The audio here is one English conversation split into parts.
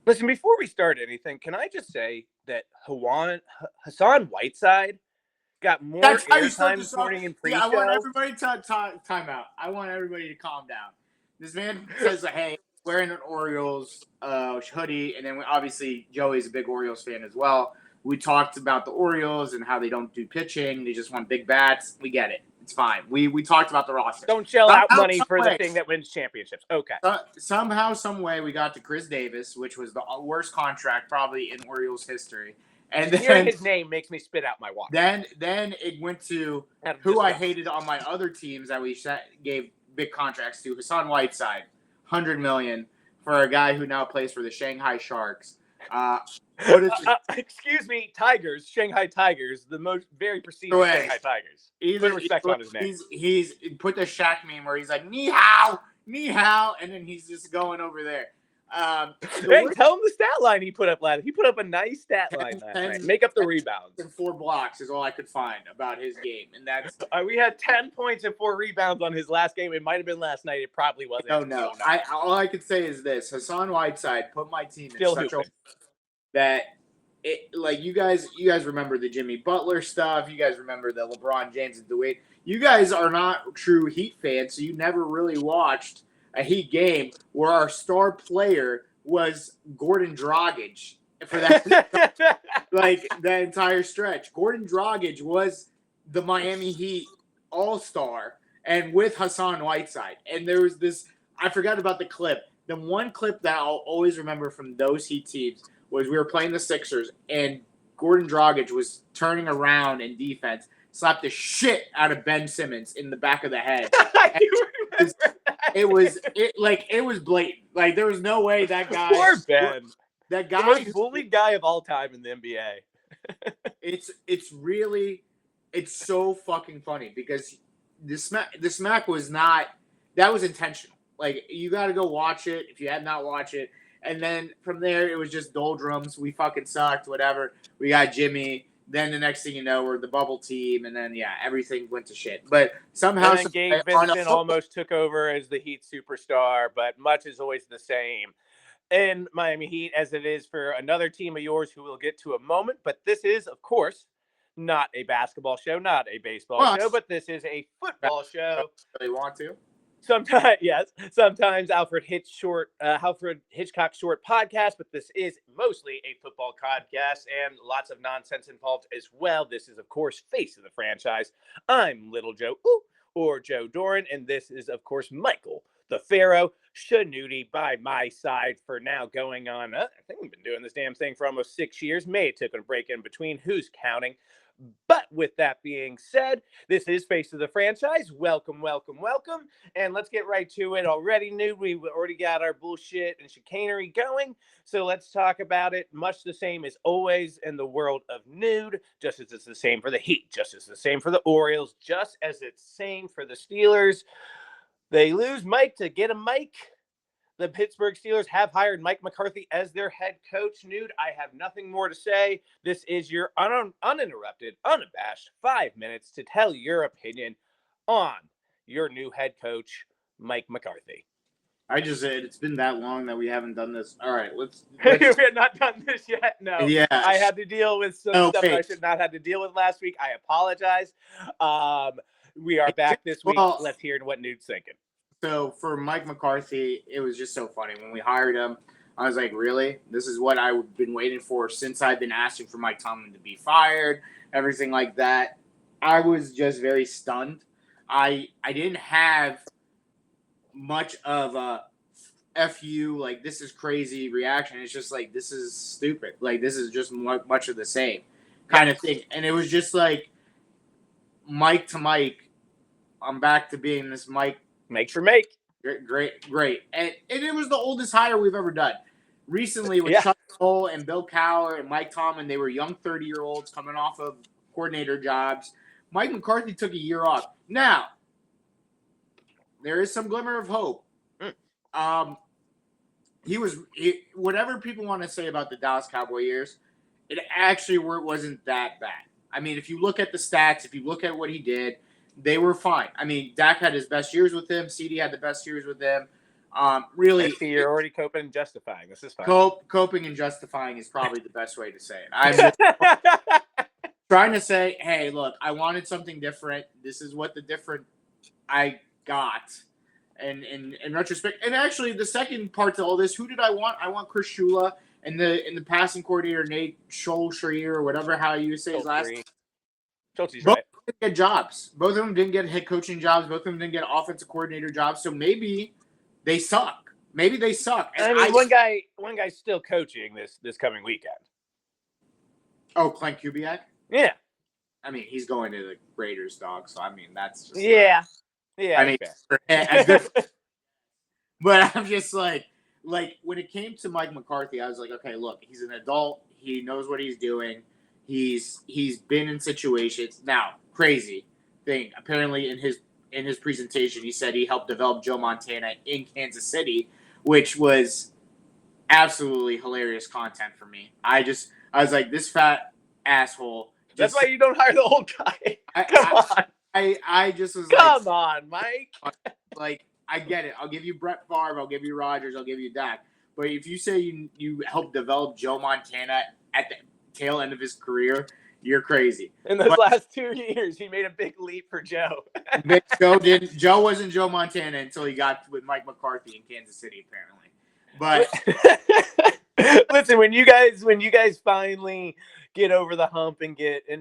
Listen, before we start anything, can I just say that Hassan Whiteside got more That's how you start airtime the this song. morning in See, I want pre-show? everybody to time out. I want everybody to calm down. This man says, "Hey, wearing an Orioles hoodie," and then obviously Joey's a big Orioles fan as well. We talked about the Orioles and how they don't do pitching; they just want big bats. We get it; it's fine. We talked about the roster. Don't shell out Somehow, money some for the way, thing that wins championships. Okay. somehow, some way, we got to Chris Davis, which was the worst contract probably in Orioles history. And Just hearing then his name makes me spit out my water. then it went to Out of who I disgust. hated on my other teams that we gave big contracts to. Hassan Whiteside, $100 million for a guy who now plays for the Shanghai Sharks. Excuse me, Tigers, Shanghai Tigers, the most very prestigious Shanghai Tigers. Put respect on his name. He's put the Shaq meme where he's like, ni hao, and then he's just going over there. Hey, tell him the stat line he put up last. He put up a nice stat line last night. Make up the rebounds. And 4 blocks is all I could find about his game, and that's we had 10 points and 4 rebounds on his last game. It might have been last night. It probably wasn't. No. All I could say is this: Hassan Whiteside put my team Still in such a that it like you guys remember the Jimmy Butler stuff. You guys remember the LeBron James and Dwayne. You guys are not true Heat fans, so you never really watched a Heat game where our star player was Gordon Dragic for that like that entire stretch. Gordon Dragic was the Miami Heat all-star and with Hassan Whiteside. And there was this I forgot about the clip. The one clip that I'll always remember from those Heat teams was we were playing the Sixers and Gordon Dragic was turning around in defense, slapped the shit out of Ben Simmons in the back of the head. It was blatant. Like there was no way that guy. Poor Ben. That guy, the most bullied guy of all time in the NBA. It's so fucking funny because the smack was not. That was intentional. Like you got to go watch it if you had not watched it. And then from there, it was just doldrums. We fucking sucked, whatever. We got Jimmy. Then the next thing you know, we're the bubble team. And then, yeah, everything went to shit. But somehow... Gabe Vincent almost took over as the Heat superstar, but much is always the same in Miami Heat as it is for another team of yours who we'll get to a moment. But this is, of course, not a basketball show, not a baseball show, but this is a football show. They want to? Sometimes, yes. Sometimes Alfred Hitchcock short podcast, but this is mostly a football podcast and lots of nonsense involved as well. This is, of course, face of the franchise. I'm Little Joe, or Joe Doran, and this is, of course, Michael the Pharaoh Shanuti by my side for now going on. I think we've been doing this damn thing for almost 6 years. May took a break in between. Who's counting? But with that being said, this is Face of the Franchise. Welcome. And let's get right to it. Already knew we already got our bullshit and chicanery going. So let's talk about it. Much the same as always in the world of nude. Just as it's the same for the Heat. Just as the same for the Orioles. Just as it's same for the Steelers. They lose Mike to get a Mike. The Pittsburgh Steelers have hired Mike McCarthy as their head coach. Nude, I have nothing more to say. This is your uninterrupted, unabashed 5 minutes to tell your opinion on your new head coach, Mike McCarthy. I just said it's been that long that we haven't done this. All right, let's we have not done this yet. No. Yeah. I had to deal with some stuff I should not have to deal with last week. I apologize. We are back this week. Let's hear what Nude's thinking. So for Mike McCarthy, it was just so funny. When we hired him, I was like, really? This is what I've been waiting for since I've been asking for Mike Tomlin to be fired, everything like that. I was just very stunned. I didn't have much of a FU, like, this is crazy reaction. It's just like, this is stupid. Like, this is just much of the same kind of thing. And it was just like, Mike to Mike, I'm back to being this Mike. Make for make. Great. And it was the oldest hire we've ever done. Recently with Chuck Noll and Bill Cowher and Mike Tomlin, they were young 30-year-olds coming off of coordinator jobs. Mike McCarthy took a year off. Now, there is some glimmer of hope. Whatever people want to say about the Dallas Cowboy years, it actually wasn't that bad. I mean, if you look at the stats, if you look at what he did, they were fine. I mean, Dak had his best years with him. CD had the best years with him. Really, I see you're already coping and justifying. This is fine. coping and justifying is probably the best way to say it. I'm just trying to say, hey, look, I wanted something different. This is what the different I got. And in retrospect, and actually the second part to all this, who did I want? I want Chris Shula and the passing coordinator Nate Schultzer or whatever how you say his last name. Schultze's Both right. didn't get jobs. Both of them didn't get head coaching jobs. Both of them didn't get offensive coordinator jobs. So maybe they suck. Maybe they suck. And I mean, one guy's still coaching this coming weekend. Oh, Clint Kubiak? Yeah. I mean, he's going to the Raiders, dog. So I mean, that's just yeah. I mean, as good. But I'm just like when it came to Mike McCarthy, I was like, okay, look, he's an adult. He knows what he's doing. He's been in situations. Now, crazy thing. Apparently, in his presentation, he said he helped develop Joe Montana in Kansas City, which was absolutely hilarious content for me. I was like, this fat asshole. That's why you don't hire the old guy. Come on. I just was Come on, Mike. Like, I get it. I'll give you Brett Favre. I'll give you Rodgers. I'll give you Dak. But if you say you helped develop Joe Montana at the tail end of his career, you're crazy. In those last 2 years, he made a big leap for Joe. Joe wasn't Joe Montana until he got with Mike McCarthy in Kansas City, apparently. But listen, when you guys finally get over the hump and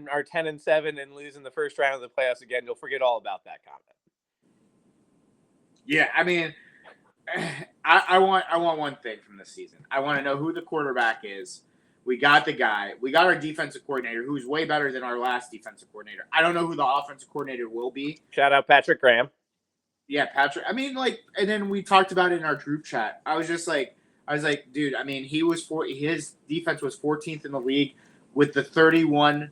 are 10-7 and lose in the first round of the playoffs again, you'll forget all about that comment. Yeah, I mean, I want one thing from this season. I want to know who the quarterback is. We got the guy. We got our defensive coordinator, who's way better than our last defensive coordinator. I don't know who the offensive coordinator will be. Shout out Patrick Graham. Yeah, Patrick. I mean, and then we talked about it in our group chat. I was like, dude. I mean, his defense was 14th in the league with the 31,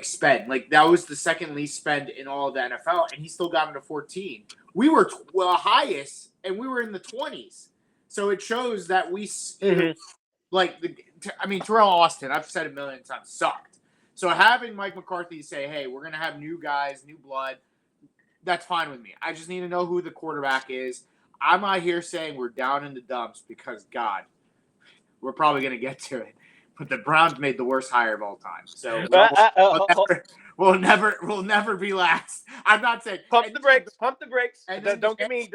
spend. Like that was the second least spend in all of the NFL, and he still got him to 14. We were highest, and we were in the 20s. So it shows that we. Terrell Austin, I've said a million times, sucked. So having Mike McCarthy say, hey, we're going to have new guys, new blood, that's fine with me. I just need to know who the quarterback is. I'm not here saying we're down in the dumps because, God, we're probably going to get to it. But the Browns made the worst hire of all time. So we'll never be last. I'm not saying pump the brakes. And don't get me.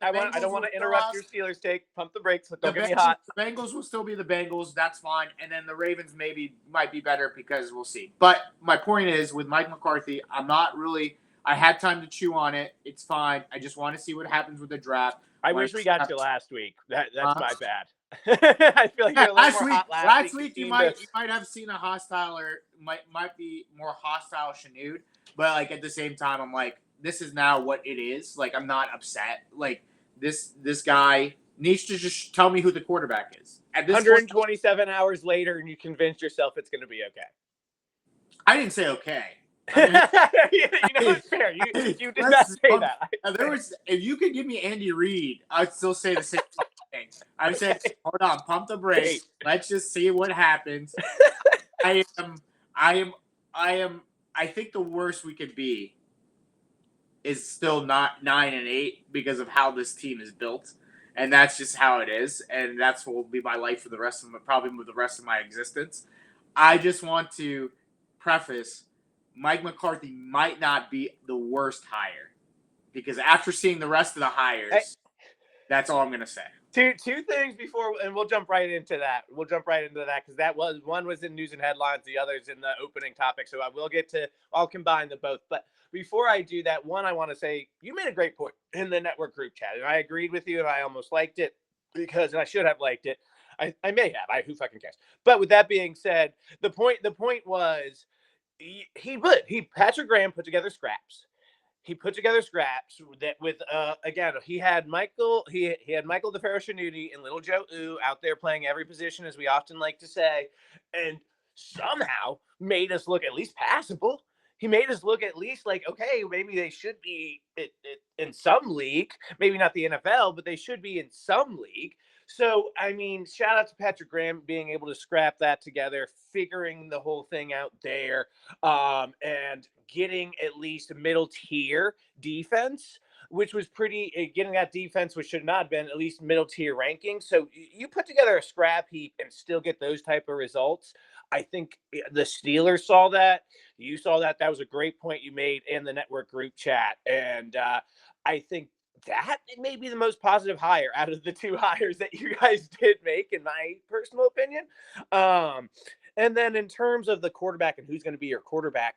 I don't want to interrupt your Steelers take. Pump the brakes. Don't get me hot. The Bengals will still be the Bengals. That's fine. And then the Ravens might be better because we'll see. But my point is with Mike McCarthy, I had time to chew on it. It's fine. I just want to see what happens with the draft. I wish we got you last week. That's my bad. I feel like you're a little more hot last week. You might have seen a hostile or might be more hostile Shanud, but at the same time, I'm like, this is now what it is. I'm not upset. This guy needs to just tell me who the quarterback is. At this 127 hours later, and you convinced yourself it's going to be okay. I didn't say okay. It's fair. You did not say that. If you could give me Andy Reid, I'd still say the same thing. I said, hold on, pump the brakes. Let's just see what happens. I think the worst we could be is still not 9-8 because of how this team is built, and that's just how it is, and that's what will be my life for the rest of my existence. I just want to preface. Mike McCarthy might not be the worst hire because after seeing the rest of the hires, that's all I'm going to say. Two things before, and we'll jump right into that. Because one was in news and headlines, the other's in the opening topic. So I'll combine them both. But before I do that, one, I want to say you made a great point in the network group chat, and I agreed with you, and I almost liked it and I should have liked it. I may have. Who fucking cares? But with that being said, the point was. Patrick Graham put together scraps. He put together scraps that with again he had Michael the Pharaoh Shanuti and Little Joe Ooh out there playing every position, as we often like to say, and somehow made us look at least passable. He made us look at least like, okay, maybe they should be in some league, maybe not the NFL, but they should be in some league. So, I mean, shout out to Patrick Graham being able to scrap that together, figuring the whole thing out there, and getting at least a middle tier defense. which was pretty getting that defense, which should not have been at least middle tier ranking. So you put together a scrap heap and still get those type of results. I think the Steelers saw that. You saw that. That was a great point you made in the network group chat. And I think that may be the most positive hire out of the two hires that you guys did make, in my personal opinion. And then in terms of the quarterback and who's going to be your quarterback,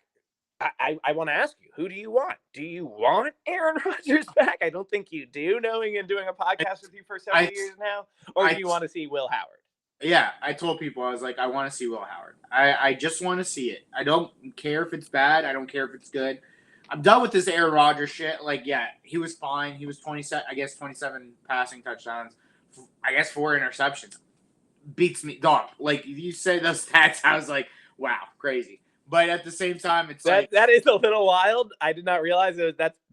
I want to ask you, who do you want? Do you want Aaron Rodgers back? I don't think you do, knowing and doing a podcast with you for several years now. Or do you want to see Will Howard? Yeah, I told people, I was like, I want to see Will Howard. I just want to see it. I don't care if it's bad. I don't care if it's good. I'm done with this Aaron Rodgers shit. Like, yeah, he was fine. He was 27 passing touchdowns. I guess 4 interceptions. Beats me, dog. Like, you say those stats, I was like, wow, crazy. But at the same time, it's that is a little wild. I did not realize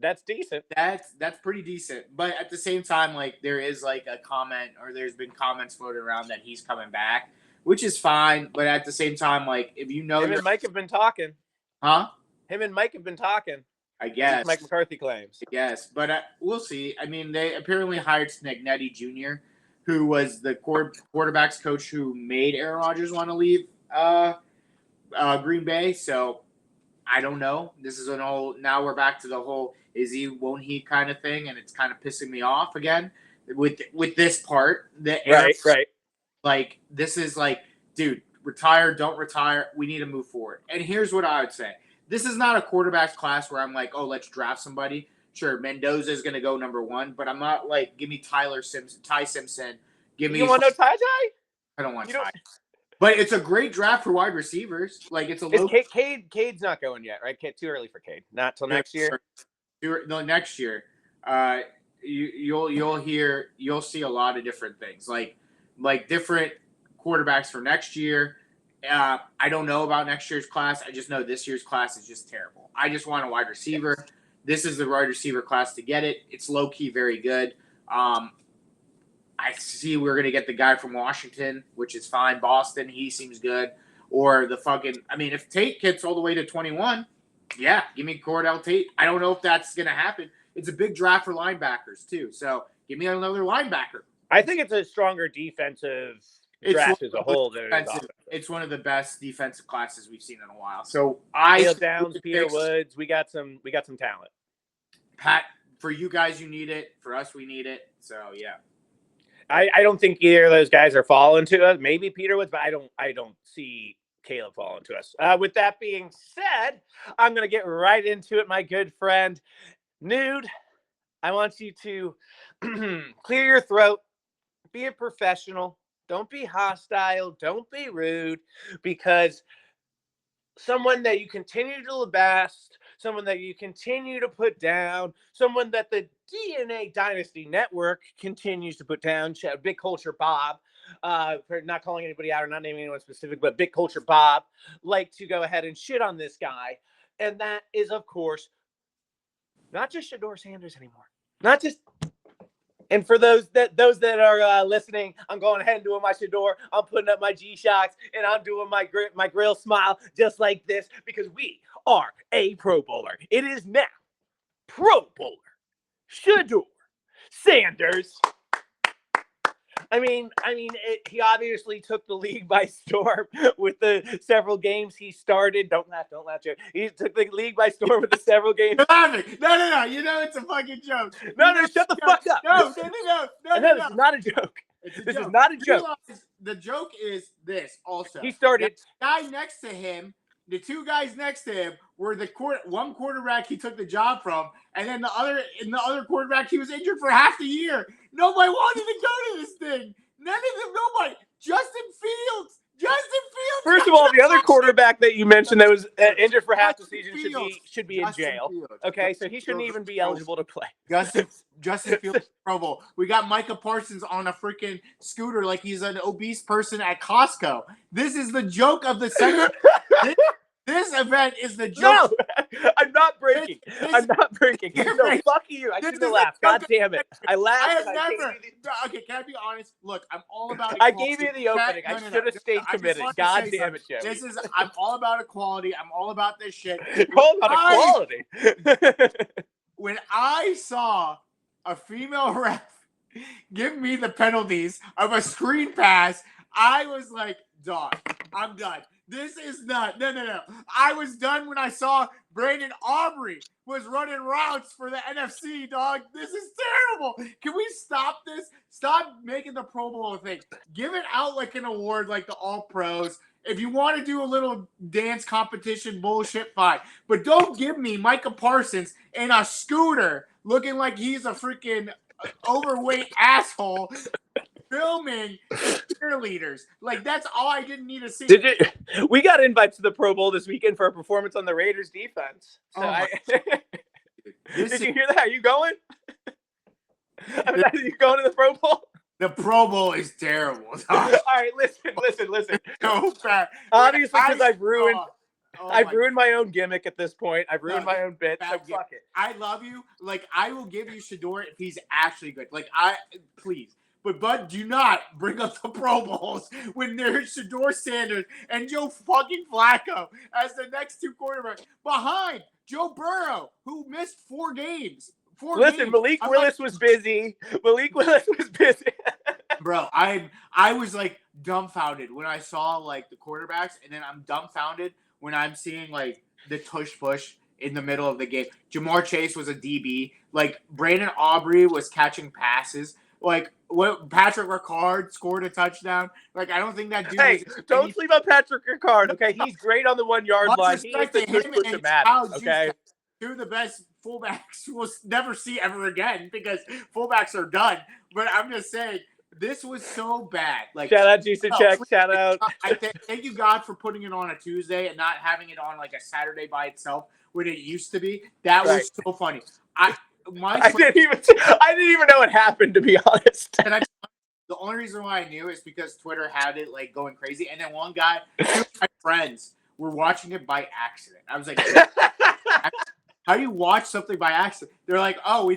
that's decent. That's pretty decent. But at the same time, like, there is like a comment, or there's been comments floated around that he's coming back, which is fine. But at the same time, like, if you know, him and Mike have been talking. Huh? Him and Mike have been talking. I guess Mike McCarthy claims. Yes, but we'll see. I mean, they apparently hired Snegnetti Jr., who was the quarterbacks coach who made Aaron Rodgers want to leave Green Bay. So I don't know. This is now we're back to the whole is he, won't he kind of thing, and it's kind of pissing me off again with this part. Right. Like, this is like, dude, retire, don't retire. We need to move forward. And here's what I would say. This is not a quarterback's class where I'm like, oh, let's draft somebody. Sure, Mendoza is going to go number 1, but I'm not like, give me Ty Simpson. You don't want no Ty? I don't want Ty. But it's a great draft for wide receivers. Like, it's a low. Cade's not going yet, right? Too early for Cade. Not till next year. No, next year. You'll see a lot of different things, like different quarterbacks for next year. I don't know about next year's class. I just know this year's class is just terrible. I just want a wide receiver. This is the wide receiver class to get it. It's low key very good. I see we're going to get the guy from Washington, which is fine. Boston, he seems good. Or if Tate gets all the way to 21, yeah, give me Cordell Tate. I don't know if that's going to happen. It's a big draft for linebackers, too. So give me another linebacker. I think it's a stronger defensive draft as a whole. It's one of the best defensive classes we've seen in a while. So Dale Downs, Peter Woods, we got some talent. Pat, for you guys, you need it. For us, we need it. So yeah. I don't think either of those guys are falling to us. Maybe Peter Woods, but I don't see Caleb falling to us. With that being said, I'm going to get right into it, my good friend. Nude, I want you to clear your throat, be a professional, don't be hostile, don't be rude, because someone that you continue to lambast, someone that you continue to put down, someone that the DNA Dynasty Network continues to put down, Big Culture Bob, for not calling anybody out or not naming anyone specific, but Big Culture Bob, like to go ahead and shit on this guy. And that is, of course, not just Shador Sanders anymore. Not just... And for those that are listening, I'm going ahead and doing my Shador. I'm putting up my G-Shocks, and I'm doing my grill smile just like this because we are a Pro Bowler. It is now Pro Bowler Shador Sanders. He obviously took the league by storm with the several games he started. Don't laugh, Joe. He took the league by storm with the several games. No. You know it's a fucking joke. No, shut the fuck up. No. This is not a joke. This is not a joke. The joke is this also. He started. The guy next to him, the two guys next to him were one quarterback he took the job from, and then the other quarterback he was injured for half the year. Nobody wanted to go to this thing. Nobody. Justin Fields. First of all, the other quarterback that you mentioned that was injured for half the season should be in jail. Okay, so he shouldn't even be eligible to play. Justin Fields Pro Bowl. We got Micah Parsons on a freaking scooter like he's an obese person at Costco. This is the joke of the second. This event is the joke. No, I'm not breaking. I'm not breaking. No, fuck you. I shouldn't have laughed. God damn it. I laughed. Okay, can I be honest? Look, I'm all about equality. I gave you the opening. I should have stayed committed. God damn it, Joe. I'm all about equality. I'm all about this shit. You're all about equality. when I saw a female ref give me the penalties of a screen pass, I was like, dog, I'm done. This is not. No. I was done when I saw Brandon Aubrey was running routes for the NFC, dog. This is terrible. Can we stop this? Stop making the Pro Bowl a thing. Give it out like an award like the All Pros. If you want to do a little dance competition bullshit, fine. But don't give me Micah Parsons in a scooter looking like he's a freaking overweight asshole filming cheerleaders. Like, that's all I didn't need to see. We got invites to the Pro Bowl this weekend for a performance on the Raiders defense. So did you hear that? Are you going? Are you going to the Pro Bowl? The Pro Bowl is terrible. All right, listen. So bad. Obviously, because I've ruined my own gimmick at this point. I've ruined my own bit. So fuck it. I love you. Like, I will give you Shador if he's actually good. Like, please. But, Bud, do not bring up the Pro Bowls when there's Shador Sanders and Joe fucking Flacco as the next two quarterbacks behind Joe Burrow, who missed 4 games. Malik Willis was busy. Bro, I was like dumbfounded when I saw like the quarterbacks, and then I'm dumbfounded when I'm seeing like the tush push in the middle of the game. Jamar Chase was a DB. Like, Brandon Aubrey was catching passes. Like, what, Patrick Ricard scored a touchdown. Like, I don't think that dude. Hey, don't sleep on Patrick Ricard. Okay, he's great on the 1 yard line. He is the tush push of Madden. Okay. Two of the best fullbacks we'll never see ever again because fullbacks are done. But I'm just saying, this was so bad. Like, shout out Jason Check. Shout out. I thank you, God, for putting it on a Tuesday and not having it on like a Saturday by itself when it used to be. That was so funny. I didn't even know it happened, to be honest. And the only reason why I knew is because Twitter had it like going crazy, and then one guy, 2 of my friends, were watching it by accident. I was like, how do you watch something by accident? They're like, oh,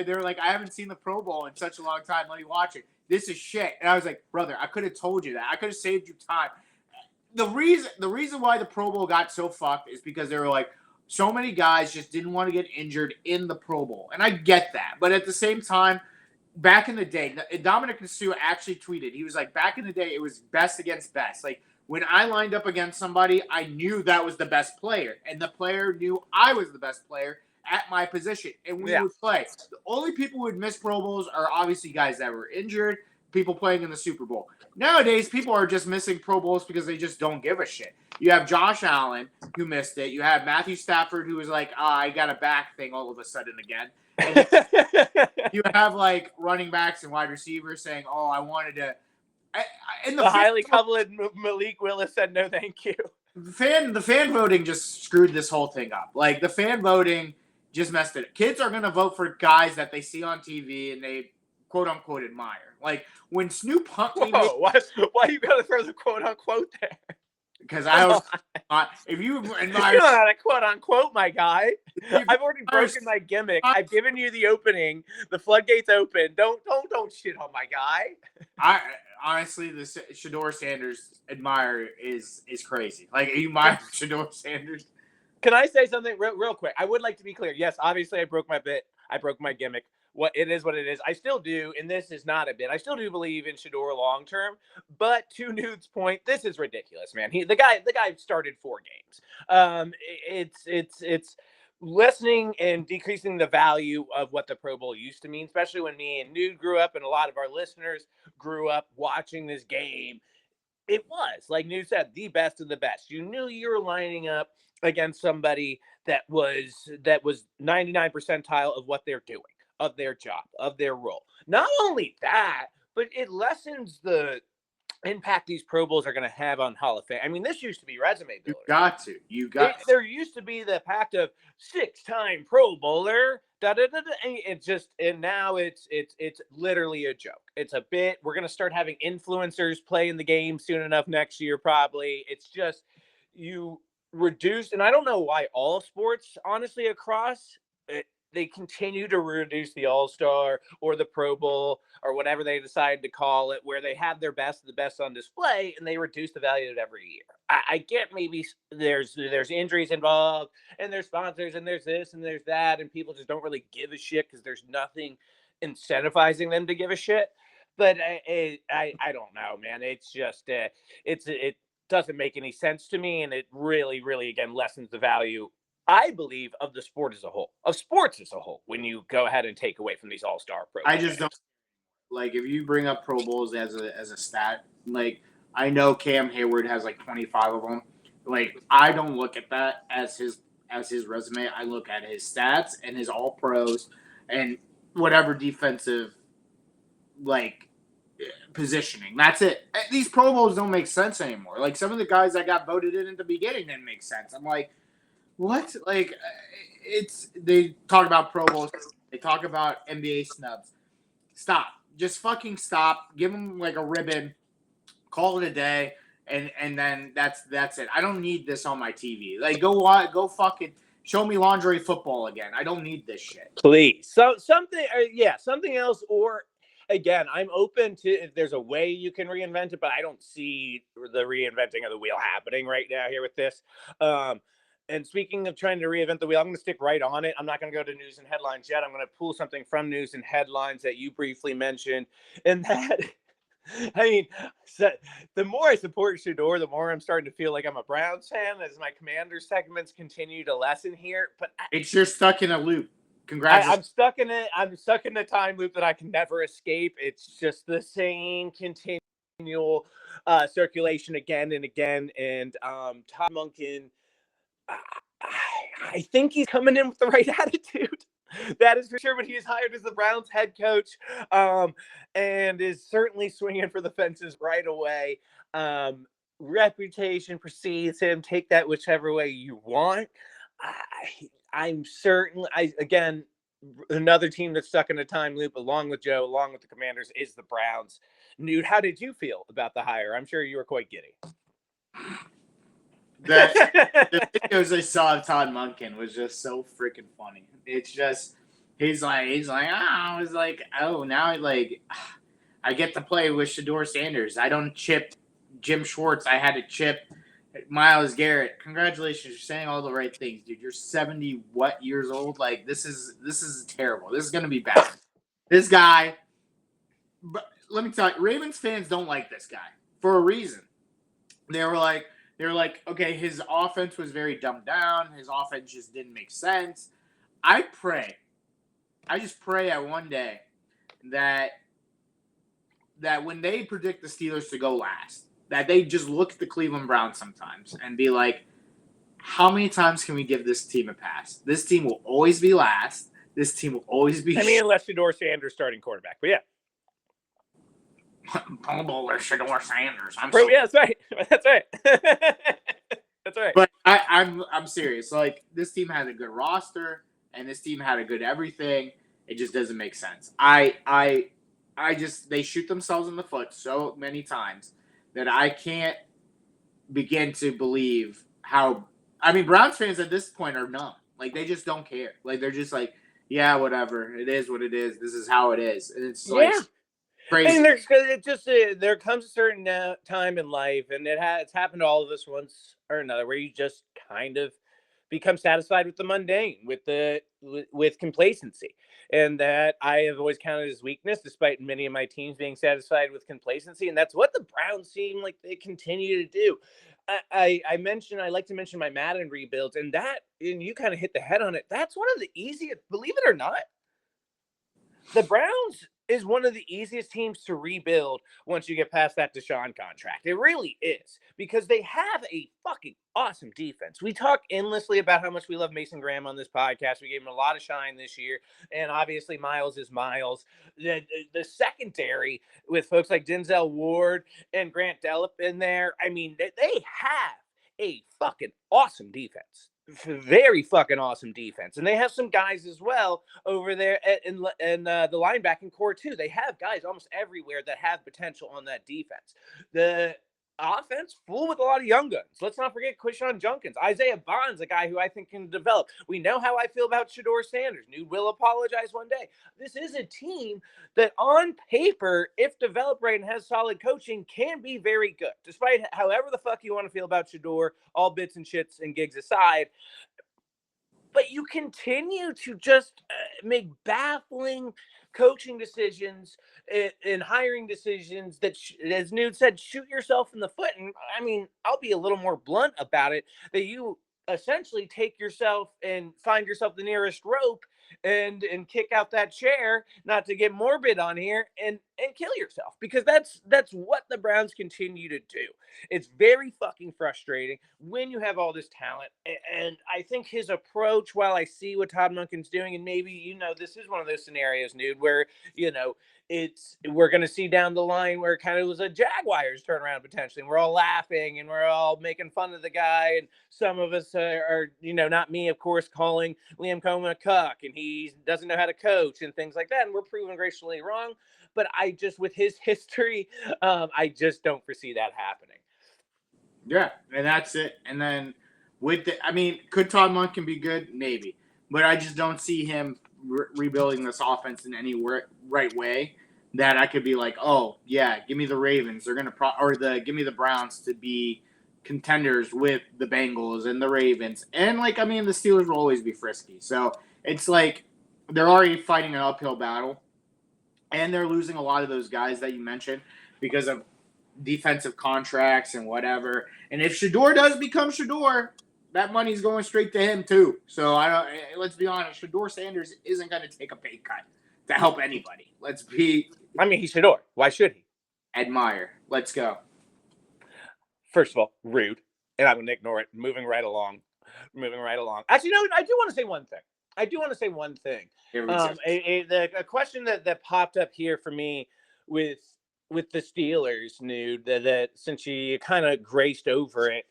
they're like, I haven't seen the Pro Bowl in such a long time. Let me watch it. This is shit. And I was like, brother, I could have told you that. I could have saved you time. The reason why the Pro Bowl got so fucked is because they were like, so many guys just didn't want to get injured in the Pro Bowl. And I get that. But at the same time, back in the day, Dominic Sue actually tweeted. He was like, back in the day, it was best against best. Like, when I lined up against somebody, I knew that was the best player. And the player knew I was the best player at my position. And we would play. The only people who would miss Pro Bowls are obviously guys that were injured, people playing in the Super Bowl. Nowadays, people are just missing Pro Bowls because they just don't give a shit. You have Josh Allen, who missed it. You have Matthew Stafford, who was like, I got a back thing all of a sudden again. And you have, like, running backs and wide receivers saying, I wanted to. The highly coveted Malik Willis said no thank you. The fan voting just screwed this whole thing up. Like, the fan voting just messed it up. Kids are going to vote for guys that they see on TV and they quote-unquote admire. Like, when Snoop Huntley... Whoa, why you got to throw the quote-unquote there? Because I was... if you admire... You're not a quote-unquote, my guy. I've already broken my gimmick. I've given you the opening. The floodgates open. Don't shit on my guy. Honestly, the Shador Sanders admire is crazy. Like, you admire Shador Sanders? Can I say something real quick? I would like to be clear. Yes, obviously I broke my bit. I broke my gimmick. What it is. I still do, and this is not a bit. I still do believe in Shador long term. But to Nude's point, this is ridiculous, man. The guy started 4 games. It's lessening and decreasing the value of what the Pro Bowl used to mean, especially when me and Nude grew up, and a lot of our listeners grew up watching this game. It was, like Nude said, the best of the best. You knew you were lining up against somebody that was 99 percentile of what they're doing, of their job, of their role. Not only that, but it lessens the impact these Pro Bowls are going to have on Hall of Fame. I mean, this used to be resume builder. You got to. There used to be the pact of 6-time Pro Bowler. And now it's literally a joke. It's a bit. We're going to start having influencers play in the game soon enough next year, probably. It's just you reduce, and I don't know why all sports, honestly, across they continue to reduce the All-Star or the Pro Bowl or whatever they decide to call it, where they have their best, the best on display, and they reduce the value of it every year. I get maybe there's injuries involved, and there's sponsors, and there's this, and there's that, and people just don't really give a shit because there's nothing incentivizing them to give a shit. But I don't know, man. It's just it doesn't make any sense to me, and it really again lessens the value, I believe, of the sport as a whole, of sports as a whole, when you go ahead and take away from these all-star pro. I just don't like if you bring up Pro Bowls as a stat. Like I know Cam Hayward has like 25 of them. Like I don't look at that as his resume. I look at his stats and his All Pros and whatever defensive like positioning. That's it. These Pro Bowls don't make sense anymore. Like some of the guys that got voted in at the beginning didn't make sense. I'm like, what? Like it's they talk about Pro Bowls. They talk about NBA snubs. Stop. Just fucking stop. Give them like a ribbon. Call it a day, and then that's it. I don't need this on my TV. Like go fucking show me lingerie football again. I don't need this shit. Please. So something else. Or again, I'm open to if there's a way you can reinvent it, but I don't see the reinventing of the wheel happening right now here with this. And speaking of trying to reinvent the wheel, I'm going to stick right on it. I'm not going to go to news and headlines yet. I'm going to pull something from news and headlines that you briefly mentioned. And that, I mean, so the more I support Shador, the more I'm starting to feel like I'm a Browns fan as my Commanders segments continue to lessen here. But it's you're stuck in a loop. Congratulations. I'm stuck in it. I'm stuck in the time loop that I can never escape. It's just the same continual circulation again and again. And Todd Monken, I think he's coming in with the right attitude. That is for sure. But he is hired as the Browns head coach, and is certainly swinging for the fences right away. Reputation precedes him. Take that whichever way you want. I'm certain. Again, another team that's stuck in a time loop, along with Joe, along with the Commanders, is the Browns. Nude, how did you feel about the hire? I'm sure you were quite giddy. The videos I saw of Todd Monken was just so freaking funny. It's just he's like I was like, oh, now like I get to play with Shador Sanders. I don't chip Jim Schwartz. I had to chip Myles Garrett. Congratulations, you're saying all the right things, dude. You're 70 years old? Like this is terrible. This is gonna be bad. This guy, but let me tell you, Ravens fans don't like this guy for a reason. They were like, okay, his offense was very dumbed down. His offense just didn't make sense. I just pray at one day that when they predict the Steelers to go last, that they just look at the Cleveland Browns sometimes and be like, how many times can we give this team a pass? This team will always be last. This team will always be. I mean, unless Shador Sanders starting quarterback, but yeah. Bowler Shador Sanders. Yeah, that's right. That's right. That's right. But I'm serious. Like this team has a good roster, and this team had a good everything. It just doesn't make sense. I just they shoot themselves in the foot so many times that I can't begin to believe how. I mean, Browns fans at this point are numb. Like they just don't care. Like they're just like, yeah, whatever. It is what it is. This is how it is, and it's like. Crazy. And there comes a certain time in life, and it's happened to all of us once or another, where you just kind of become satisfied with the mundane, with complacency, and that I have always counted as weakness, despite many of my teams being satisfied with complacency, and that's what the Browns seem like they continue to do. I like to mention my Madden rebuilds, and you kind of hit the head on it. That's one of the easiest, believe it or not. The Browns is one of the easiest teams to rebuild once you get past that Deshaun contract. It really is, because they have a fucking awesome defense. We talk endlessly about how much we love Mason Graham on this podcast. We gave him a lot of shine this year, and obviously Miles is Miles. The secondary with folks like Denzel Ward and Grant Delp in there, I mean, they have a fucking awesome defense. Very fucking awesome defense, and they have some guys as well over there in the linebacking core too. They have guys almost everywhere that have potential on that defense. offense full with a lot of young guns. Let's not forget Quishon Junkins. Isaiah Bond's a guy who I think can develop. We know how I feel about Shador Sanders. Nude will apologize one day. This is a team that on paper, if developed right and has solid coaching, can be very good. Despite however the fuck you want to feel about Shador, all bits and shits and gigs aside, but you continue to just make baffling coaching decisions and hiring decisions that, as Nude said, shoot yourself in the foot. And I mean, I'll be a little more blunt about it, that you essentially take yourself and find yourself the nearest rope and kick out that chair, not to get morbid on here, and kill yourself, because that's what the Browns continue to do. It's very fucking frustrating when you have all this talent. And I think his approach, while I see what Todd Monken's doing, and maybe, this is one of those scenarios, Nude, where, we're going to see down the line where it kind of was a Jaguars turnaround potentially. And we're all laughing and we're all making fun of the guy. And some of us are not me, of course, calling Liam Cohen a cuck and he doesn't know how to coach and things like that. And we're proven graciously wrong. But with his history, I just don't foresee that happening. Yeah, and that's it. And then could Todd Monken be good? Maybe. But I just don't see him rebuilding this offense in any right way that I could be like, oh, yeah, give me the Ravens. They're going to give me the Browns to be contenders with the Bengals and the Ravens. And, the Steelers will always be frisky. So it's like they're already fighting an uphill battle. And they're losing a lot of those guys that you mentioned because of defensive contracts and whatever. And if Shador does become Shador, that money's going straight to him too. So let's be honest, Shador Sanders isn't going to take a pay cut to help anybody. He Shador. Why should he? Admire. Let's go. First of all, rude. And I'm going to ignore it. Moving right along. Actually, no, I do want to say one thing. Here we go. A question that popped up here for me with the Steelers, Nude, that since you kind of graced over it,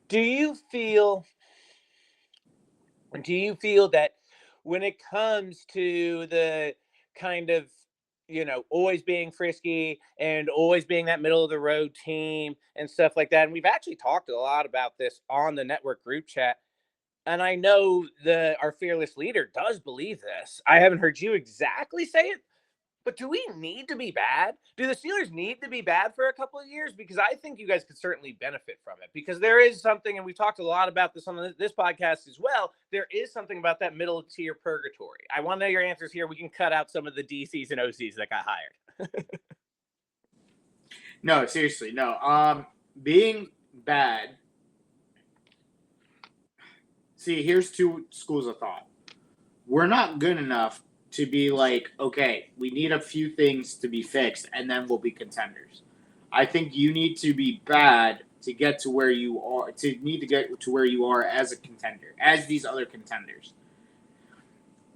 do you feel that when it comes to the kind of, always being frisky and always being that middle of the road team and stuff like that, and we've actually talked a lot about this on the network group chat, and I know our fearless leader does believe this. I haven't heard you exactly say it, but do we need to be bad? Do the Steelers need to be bad for a couple of years? Because I think you guys could certainly benefit from it. Because there is something, and we talked a lot about this on this podcast as well, there is something about that middle tier purgatory. I want to know your answers here. We can cut out some of the DCs and OCs that got hired. No, seriously, no. Being bad. See, here's two schools of thought. We're not good enough to be like, okay, we need a few things to be fixed, and then we'll be contenders. I think you need to be bad to get to where you are, as a contender, as these other contenders.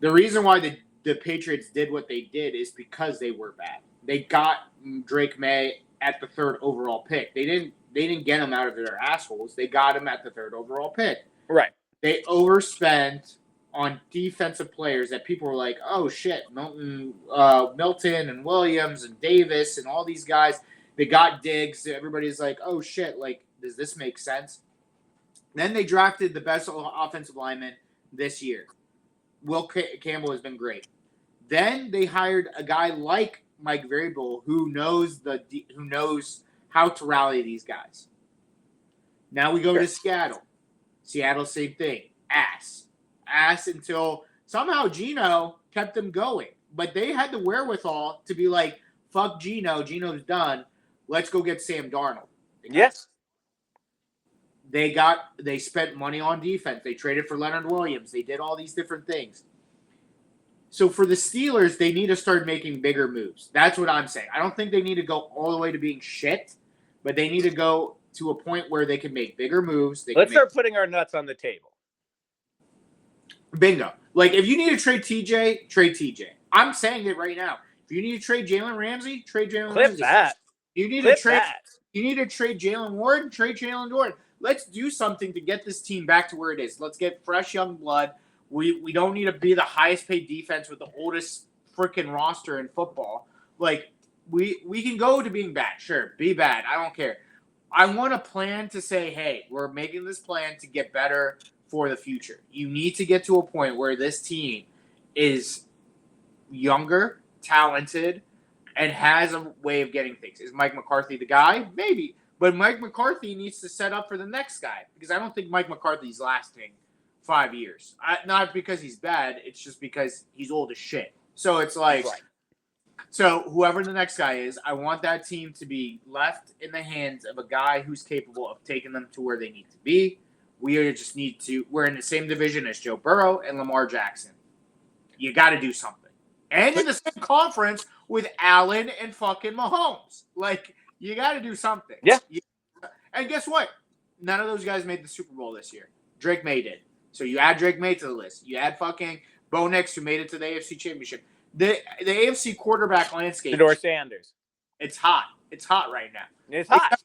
The reason why the Patriots did what they did is because they were bad. They got Drake May at the 3rd overall pick. They didn't get him out of their assholes. They got him at the 3rd overall pick. Right. They overspent on defensive players that people were like, oh shit, Milton and Williams and Davis and all these guys, they got Diggs. Everybody's like, oh shit, does this make sense? Then they drafted the best offensive lineman this year. Will Campbell has been great. Then they hired a guy like Mike Vrabel who knows how to rally these guys. Now we go to Seattle. Seattle, same thing. Ass until somehow Geno kept them going. But they had the wherewithal to be like, fuck Geno. Geno's done. Let's go get Sam Darnold. Yes. They spent money on defense. They traded for Leonard Williams. They did all these different things. So for the Steelers, they need to start making bigger moves. That's what I'm saying. I don't think they need to go all the way to being shit, but they need to go to a point where they can make bigger moves. Let's start putting our nuts on the table. Bingo. If you need to trade TJ, trade TJ. I'm saying it right now. If you need to trade Jalen Ramsey, trade Jalen Ramsey. That. You need to trade Jalen Ward, trade Jalen Ward. Let's do something to get this team back to where it is. Let's get fresh young blood. We don't need to be the highest paid defense with the oldest freaking roster in football. we can go to being bad. Sure, be bad. I don't care. I want a plan to say, hey, we're making this plan to get better for the future. You need to get to a point where this team is younger, talented, and has a way of getting things. Is Mike McCarthy the guy? Maybe. But Mike McCarthy needs to set up for the next guy because I don't think Mike McCarthy's lasting 5 years. Not because he's bad. It's just because he's old as shit. So it's like, Right. so whoever the next guy is, I want that team to be left in the hands of a guy who's capable of taking them to where they need to be. We're in the same division as Joe Burrow and Lamar Jackson. You got to do something. And in the same conference with Allen and fucking Mahomes. Like, you got to do something. Yeah. And guess what? None of those guys made the Super Bowl this year. Drake May did. So you add Drake May to the list. You add fucking Bo Nix, who made it to the AFC Championship. The AFC quarterback landscape. Fedor Sanders. It's hot. It's hot right now. It's hot.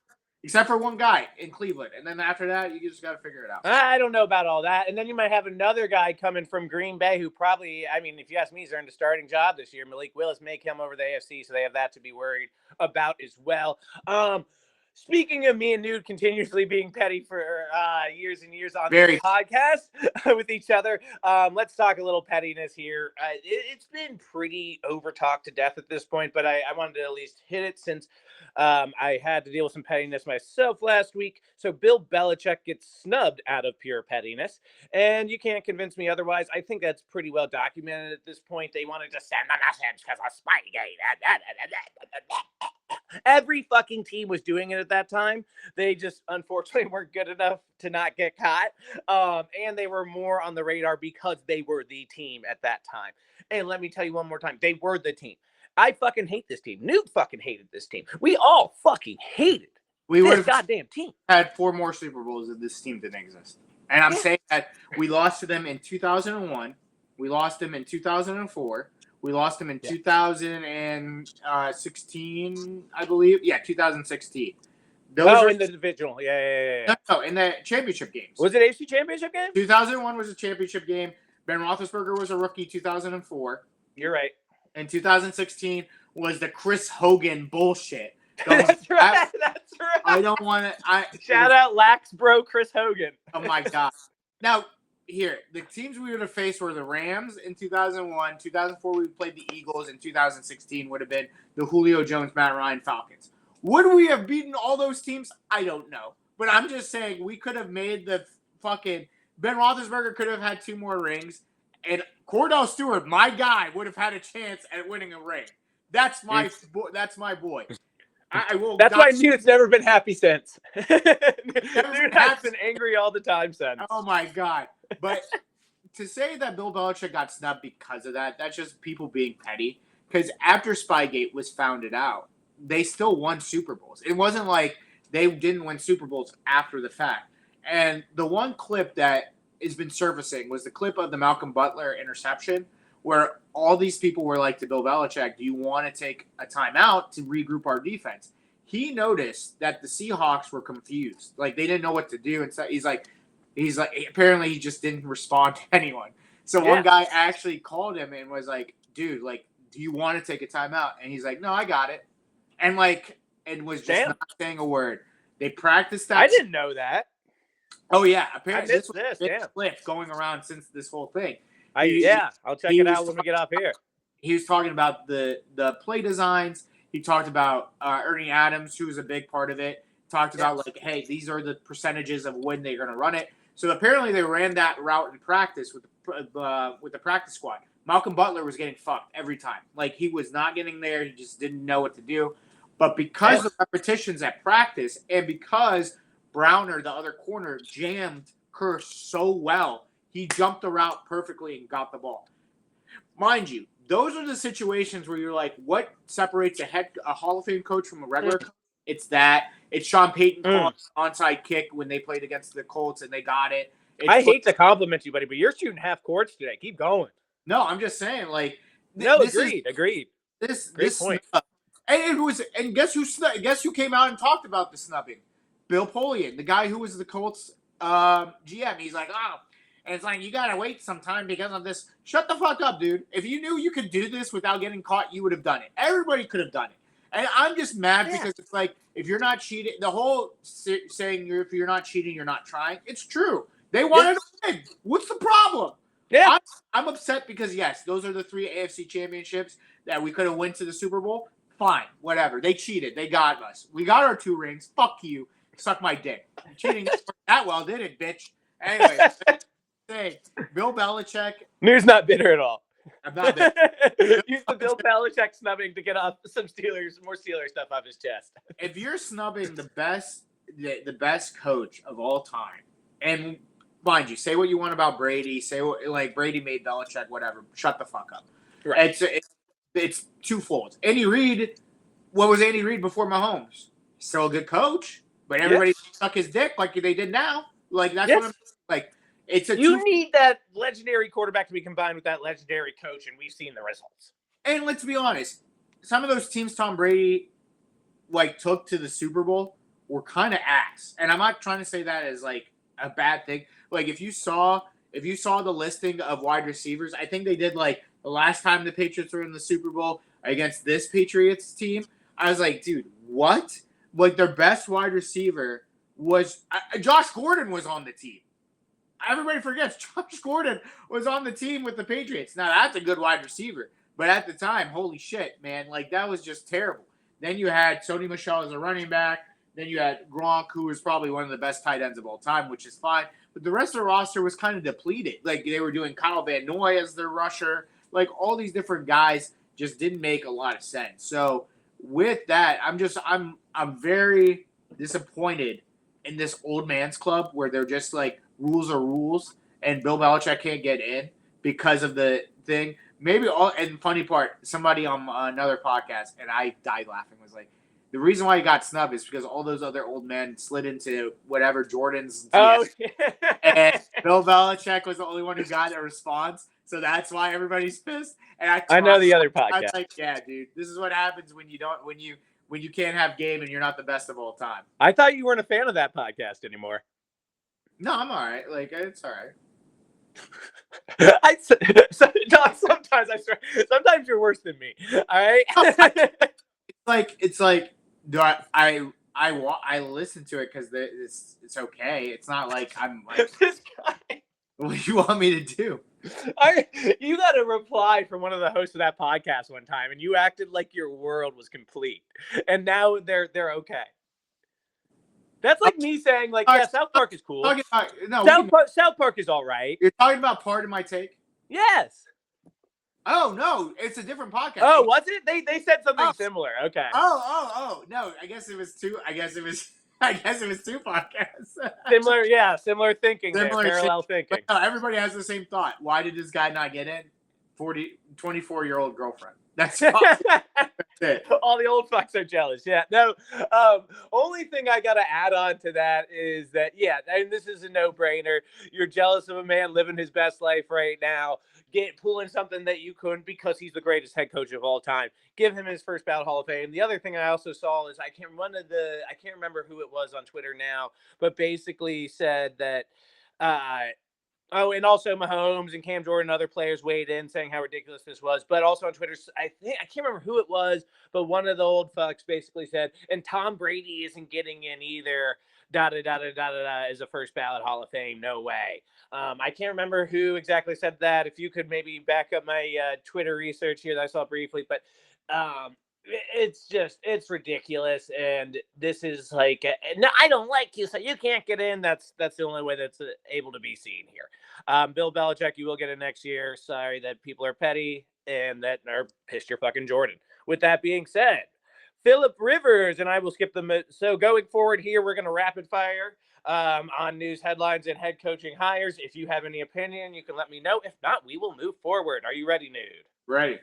Except for one guy in Cleveland. And then after that, you just got to figure it out. I don't know about all that. And then you might have another guy coming from Green Bay who probably, I mean, if you ask me, he's earned a starting job this year. Malik Willis may come over the AFC, so they have that to be worried about as well. Speaking of me and Nude continuously being petty for years and years on this podcast with each other, let's talk a little pettiness here. It's been pretty over-talked to death at this point, but I wanted to at least hit it since I had to deal with some pettiness myself last week. So Bill Belichick gets snubbed out of pure pettiness, and you can't convince me otherwise. I think that's pretty well documented at this point. They wanted to send a message because of Spygate. Every fucking team was doing it at that time. They just unfortunately weren't good enough to not get caught. And they were more on the radar because they were the team at that time. And let me tell you one more time, they were the team. I fucking hate this team. Newt fucking hated this team. We all fucking hated this goddamn team. Had 4 more Super Bowls if this team didn't exist. And I'm saying that we lost to them in 2001. We lost them in 2004. We lost them in 2016, I believe. Yeah, 2016. In the divisional. Yeah. No, in the championship games. Was it AFC championship game? 2001 was a championship game. Ben Roethlisberger was a rookie 2004. You're right. And 2016 was the Chris Hogan bullshit. That's right. I don't want to. Shout out Lax Bro Chris Hogan. Oh, my God. Now, here, the teams we would have faced were the Rams in 2001. 2004, we played the Eagles. In 2016 would have been the Julio Jones, Matt Ryan Falcons. Would we have beaten all those teams? I don't know. But I'm just saying we could have made the fucking – Ben Roethlisberger could have had 2 more rings. And Cordell Stewart, my guy, would have had a chance at winning a ring. That's my boy. I will. That's why Newt's never been happy since. Newt has been angry all the time since. Oh, my God. But to say that Bill Belichick got snubbed because of that, that's just people being petty. Because after Spygate was founded out, they still won Super Bowls. It wasn't like they didn't win Super Bowls after the fact. And the one clip that has been surfacing was the clip of the Malcolm Butler interception where all these people were like to Bill Belichick, do you want to take a timeout to regroup our defense? He noticed that the Seahawks were confused. Like, they didn't know what to do. And so he's like, apparently he just didn't respond to anyone. So one guy actually called him and was like, dude, like, do you want to take a timeout? And he's like, no, I got it. And was just not saying a word. They practiced that. I didn't know that. Oh, yeah. Apparently this clip going around since this whole thing. I'll check it out when we get off here. He was talking about the play designs. He talked about Ernie Adams, who was a big part of it. Talked about, like, hey, these are the percentages of when they're going to run it. So apparently they ran that route in practice with the practice squad. Malcolm Butler was getting fucked every time. Like, he was not getting there. He just didn't know what to do. But because of repetitions at practice and because Browner, the other corner, jammed Kerr so well, he jumped the route perfectly and got the ball. Mind you, those are the situations where you're like, what separates a Hall of Fame coach from a regular coach? It's that. It's Sean Payton calling onside kick when they played against the Colts and they got it. I hate to compliment you, buddy, but you're shooting half courts today. Keep going. No, I'm just saying, like. Agreed. This point. And guess who came out and talked about the snubbing? Bill Polian, the guy who was the Colts GM. He's like, and it's like, you got to wait some time because of this. Shut the fuck up, dude. If you knew you could do this without getting caught, you would have done it. Everybody could have done it. And I'm just mad because it's like, if you're not cheating, the whole saying if you're not cheating, you're not trying. It's true. They wanted to win. What's the problem? Yeah. I'm upset because, yes, those are the 3 AFC championships that we could have went to the Super Bowl. Fine, whatever. They cheated. They got us. We got our 2 rings. Fuck you. Suck my dick. Cheating didn't work that well, did it, bitch? Anyway, Bill Belichick. News not bitter at all. I'm not bitter. Use the Bill Belichick snubbing to get off some more Steelers stuff off his chest. If you're snubbing the best coach of all time, and mind you, say what you want about Brady, say what like Brady made Belichick, whatever. Shut the fuck up. Right. It's twofold. Andy Reid, what was Andy Reid before Mahomes? Still a good coach, but everybody suck his dick like they did now. Like that's what I'm like. You need that legendary quarterback to be combined with that legendary coach, and we've seen the results. And let's be honest, some of those teams Tom Brady took to the Super Bowl were kind of ass. And I'm not trying to say that as like a bad thing. Like if you saw the listing of wide receivers, I think they did like the last time the Patriots were in the Super Bowl against this Patriots team. I was like, dude, what? Like their best wide receiver was Josh Gordon was on the team. Everybody forgets Josh Gordon was on the team with the Patriots. Now that's a good wide receiver, but at the time, holy shit, man, like that was just terrible. Then you had Sony Michel as a running back. Then you had Gronk, who was probably one of the best tight ends of all time, which is fine. But the rest of the roster was kind of depleted. Like they were doing Kyle Van Noy as their rusher. Like all these different guys just didn't make a lot of sense. So with that, I'm very disappointed in this old man's club where they're just like rules are rules and Bill Belichick can't get in because of the thing. And funny part, somebody on another podcast, and I died laughing, was like, the reason why he got snubbed is because all those other old men slid into whatever Jordan's and Bill Belichick was the only one who got a response. So that's why everybody's pissed. And I know the other podcast. I was like, yeah, dude, this is what happens when you can't have game and you're not the best of all time. I thought you weren't a fan of that podcast anymore. No, I'm all right. Like, it's all right. Sometimes you're worse than me. All right. It's like I listen to it because it's okay. It's not like I'm like this guy. What do you want me to do? You got a reply from one of the hosts of that podcast one time, and you acted like your world was complete, and now they're okay. That's like me saying, like, yeah, South Park is cool. South Park is all right. You're talking about Part of My Take? Yes. Oh, no. It's a different podcast. Oh, was it? They said something similar. Okay. Oh. No, I guess it was two podcasts. Similar thinking. Parallel thinking. But no, everybody has the same thought. Why did this guy not get in? 24-year-old girlfriend. That's it. All the old fucks are jealous. Yeah. No. Only thing I got to add on to that is that, and this is a no-brainer. You're jealous of a man living his best life right now, pulling something that you couldn't because he's the greatest head coach of all time. Give him his first ballot Hall of Fame. The other thing I also saw is I can't remember who it was on Twitter now, but basically said that. And also Mahomes and Cam Jordan and other players weighed in saying how ridiculous this was. But also on Twitter, I can't remember who it was, but one of the old fucks basically said, and Tom Brady isn't getting in either, as a first ballot Hall of Fame. No way. I can't remember who exactly said that. If you could maybe back up my Twitter research here that I saw briefly. But it's ridiculous. And this is like, no, I don't like you, so you can't get in. That's the only way that's able to be seen here. Bill Belichick, you will get it next year. Sorry that people are petty and that are pissed you're fucking Jordan. With that being said, Philip Rivers, and I will skip them. So going forward here, we're going to rapid fire on news headlines and head coaching hires. If you have any opinion, you can let me know. If not, we will move forward. Are you ready, Nude? Ready.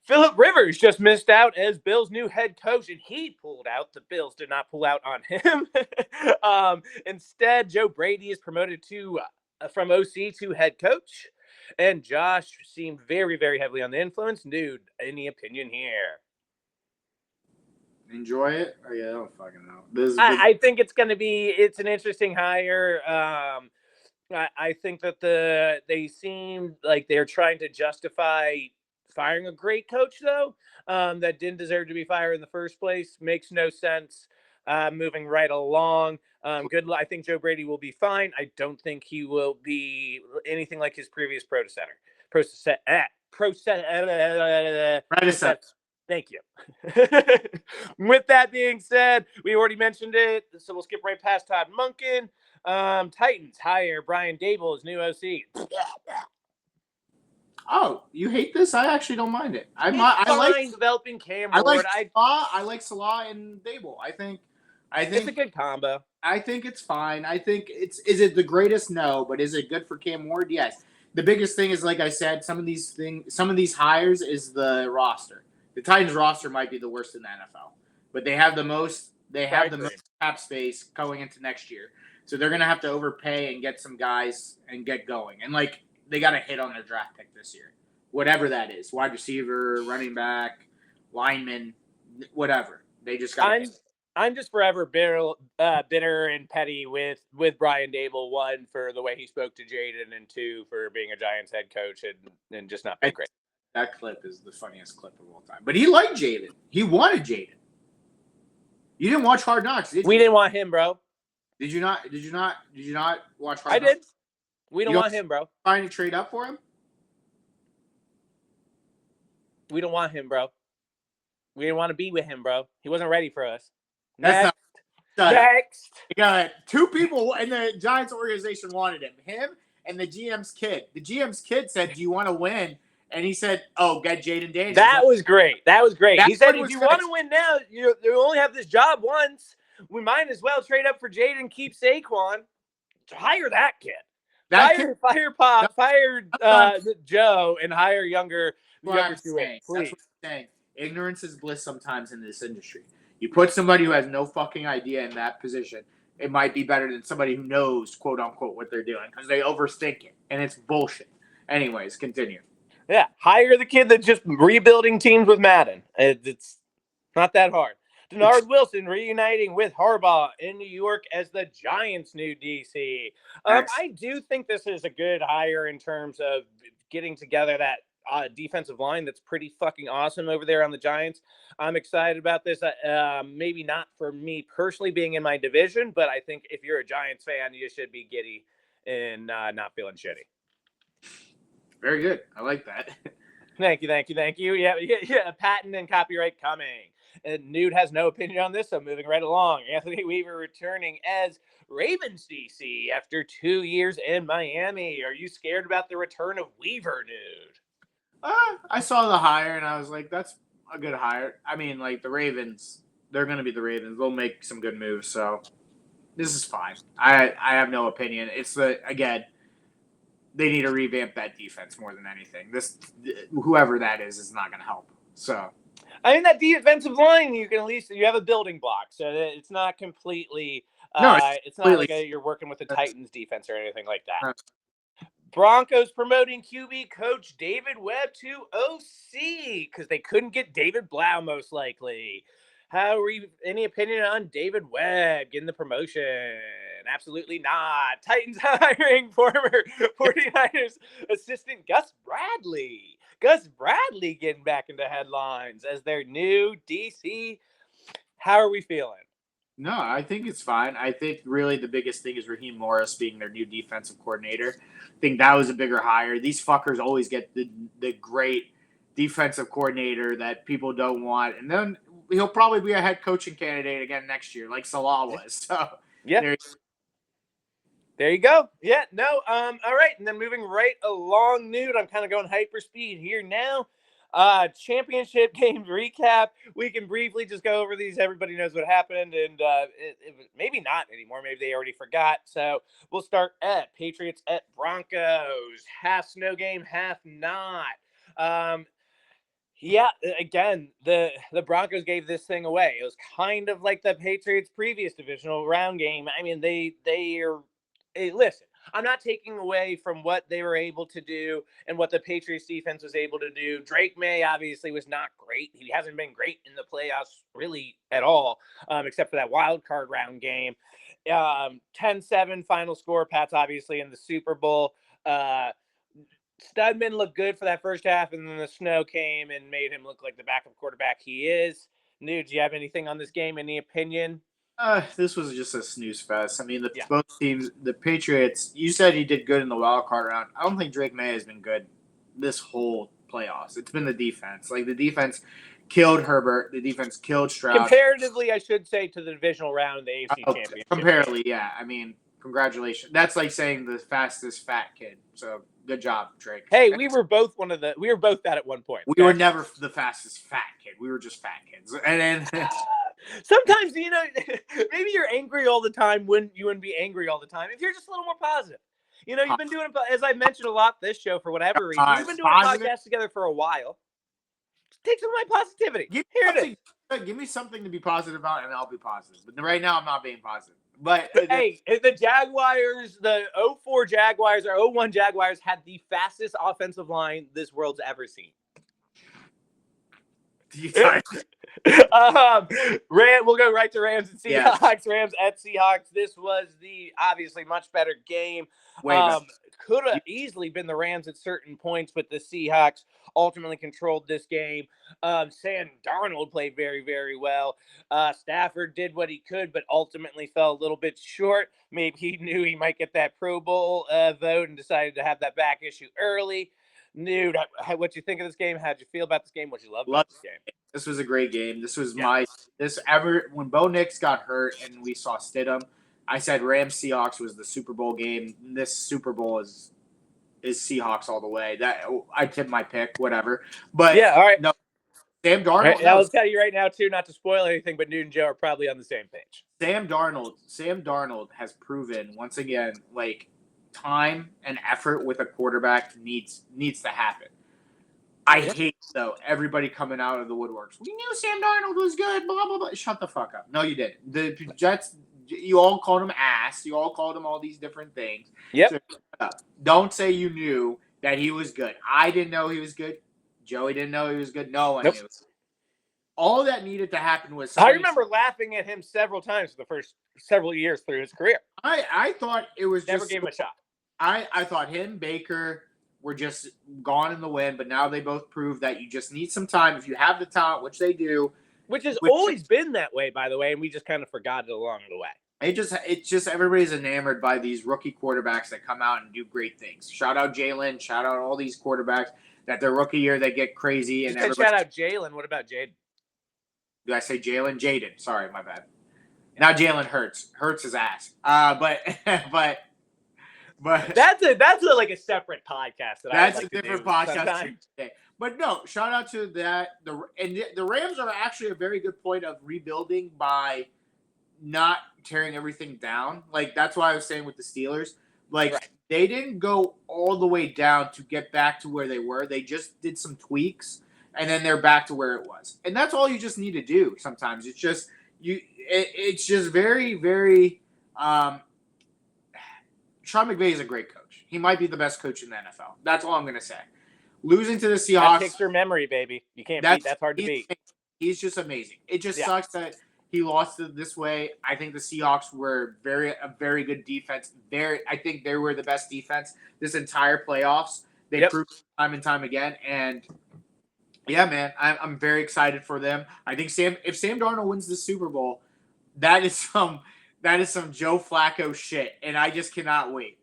Philip Rivers just missed out as Bills' new head coach, and he pulled out. The Bills did not pull out on him. Instead, Joe Brady is promoted from OC to head coach, and Josh seemed very, very heavily on the influence. Dude, any opinion here? Enjoy it? Oh, yeah, I don't fucking know. I think it's an interesting hire. I think that they seem like they're trying to justify firing a great coach, though, that didn't deserve to be fired in the first place. Makes no sense. Moving right along. Good. I think Joe Brady will be fine. I don't think he will be anything like his previous predecessor. Predecessor. Thank you. With that being said, we already mentioned it, so we'll skip right past Todd Monken. Titans hire Brian Dable as new OC. Oh, you hate this? I actually don't mind it. I like developing Cam Ward. I like Salah and Dable. I think it's a good combo. I think it's fine. I think is it the greatest? No, but is it good for Cam Ward? Yes. The biggest thing is, like I said, some of these hires is the roster. The Titans roster might be the worst in the NFL, but they have the most most cap space going into next year. So they're gonna have to overpay and get some guys and get going. And like they got to hit on their draft pick this year, whatever that is, wide receiver, running back, lineman, whatever. They just got. I'm just forever bitter and petty with Brian Dable. One, for the way he spoke to Jaden, and two, for being a Giants head coach and just not being great. That clip is the funniest clip of all time. But he liked Jaden. He wanted Jaden. You didn't watch Hard Knocks, did you? We didn't want him, bro. Did you not watch Hard Knocks? I did. We don't want him, bro. Trying to trade up for him? We don't want him, bro. We didn't want to be with him, bro. He wasn't ready for us. Next. You got two people in the Giants organization wanted him. Him and the GM's kid. The GM's kid said, "Do you want to win?" And he said, "Oh, get Jaden Daniels." That was great. He said, "If you want to win now, you only have this job once. We might as well trade up for Jaden, keep Saquon. Hire that kid. Fire Pop, fire Joe, and hire younger Please. That's what I'm saying. Ignorance is bliss sometimes in this industry. You put somebody who has no fucking idea in that position, it might be better than somebody who knows, quote unquote, what they're doing because they overthink it, and it's bullshit. Anyways, continue. Yeah, hire the kid that's just rebuilding teams with Madden. It's not that hard. Denard Wilson reuniting with Harbaugh in New York as the Giants' new DC. I do think this is a good hire in terms of getting together that defensive line that's pretty fucking awesome over there on the Giants. I'm excited about this. Maybe not for me personally being in my division, but I think if you're a Giants fan, you should be giddy and not feeling shitty. Very good. I like that. Thank you. Yeah. Patent and copyright coming. And Nude has no opinion on this, so moving right along. Anthony Weaver returning as Ravens DC after 2 years in Miami. Are you scared about the return of Weaver, Nude? I saw the hire, and I was like, that's a good hire. I mean, like, the Ravens, they're going to be the Ravens. They'll make some good moves, so this is fine. I have no opinion. It's again, they need to revamp that defense more than anything. Whoever that is not going to help. So, I mean, that defensive line, you have a building block, so it's not completely. It's not like you're working with the Titans defense or anything like that. Broncos promoting QB coach David Webb to OC because they couldn't get David Blau, most likely. Any opinion on David Webb getting the promotion? Absolutely not. Titans hiring former 49ers assistant Gus Bradley. Gus Bradley getting back into headlines as their new DC. How are we feeling? No, I think it's fine. I think really the biggest thing is Raheem Morris being their new defensive coordinator. I think that was a bigger hire. These fuckers always get the great defensive coordinator that people don't want. And then he'll probably be a head coaching candidate again next year, like Salah was. So yeah. There you go. Yeah, no. All right. And then moving right along, Nude. I'm kind of going hyper speed here now. Championship game recap. We can briefly just go over these. Everybody knows what happened, and maybe not anymore. Maybe they already forgot. So we'll start at Patriots at Broncos. Half snow game, half not. Yeah, again, the Broncos gave this thing away. It was kind of like the Patriots' previous divisional round game. I mean, they are. Hey, listen, I'm not taking away from what they were able to do and what the Patriots defense was able to do. Drake May obviously was not great. He hasn't been great in the playoffs really at all, except for that wild card round game. 10-7 final score. Pats obviously in the Super Bowl. Studman looked good for that first half, and then the snow came and made him look like the backup quarterback he is. Nude, do you have anything on this game? Any opinion? This was just a snooze fest. I mean, Yeah. both teams, the Patriots, you said he did good in the wild card round. I don't think Drake May has been good this whole playoffs. It's been the defense. Like, the defense killed Herbert. The defense killed Stroud. Comparatively, I should say, to the divisional round of the AFC Championship. Comparatively, yeah. I mean, congratulations. That's like saying the fastest fat kid. So good job, Drake. Hey, we were both that at one point. We were never the fastest fat kid. We were just fat kids. And then sometimes, maybe you're angry all the time when you wouldn't be angry all the time if you're just a little more positive. You've been doing, as I mentioned a lot this show for whatever reason. We've been doing a podcast together for a while. Take some of my positivity. Give me something to be positive about, and I'll be positive. But right now, I'm not being positive. But hey, the Jaguars, the 04 Jaguars or 01 Jaguars had the fastest offensive line this world's ever seen. We'll go right to Rams and Seahawks. Yes. Rams at Seahawks. This was the obviously much better game. Could have easily been the Rams at certain points, but the Seahawks ultimately controlled this game. Sam Darnold played very, very well. Stafford did what he could, but ultimately fell a little bit short. Maybe he knew he might get that Pro Bowl vote and decided to have that back issue early. Nude, what you think of this game? How'd you feel about this game? What you love about this game? This was a great game. This was when Bo Nix got hurt and we saw Stidham, I said Rams Seahawks was the Super Bowl game. This Super Bowl is Seahawks all the way. That I tipped my pick, whatever. But yeah, all right. No, Sam Darnold. Right, I'll tell you right now too, not to spoil anything, but Nude and Joe are probably on the same page. Sam Darnold has proven once again, like, time and effort with a quarterback needs to happen. I hate, though, everybody coming out of the woodworks. We knew Sam Darnold was good, blah, blah, blah. Shut the fuck up. No, you didn't. The Jets, you all called him ass. You all called him all these different things. Yep. So shut up. Don't say you knew that he was good. I didn't know he was good. Joey didn't know he was good. No one knew. All that needed to happen was I remember laughing at him several times for the first several years through his career. I thought it was never gave him a shot. I thought him, Baker, were just gone in the wind, but now they both prove that you just need some time. If you have the talent, which they do. Which has always been that way, by the way, and we just kind of forgot it along the way. It's just everybody's enamored by these rookie quarterbacks that come out and do great things. Shout out Jalen, shout out all these quarterbacks that their rookie year they get crazy. And shout out Jalen. What about Jaden? Did I say Jalen? Jaden. Sorry, my bad. Not Jalen Hurts. Hurts his ass. But that's like a separate podcast. That's a different podcast today. But no, shout out to that. The Rams are actually a very good point of rebuilding by not tearing everything down. Like, that's why I was saying with the Steelers, like, they didn't go all the way down to get back to where they were. They just did some tweaks, and then they're back to where it was. And that's all you just need to do sometimes. It's just it's just very, very Sean McVay is a great coach. He might be the best coach in the NFL. That's all I'm going to say. Losing to the Seahawks. That takes your memory, baby. You can't beat. That's hard to beat. He's just amazing. It just sucks that he lost it this way. I think the Seahawks were a very good defense. I think they were the best defense this entire playoffs. They proved time and time again. And yeah, man, I'm very excited for them. I think if Sam Darnold wins the Super Bowl, that is some Joe Flacco shit, and I just cannot wait.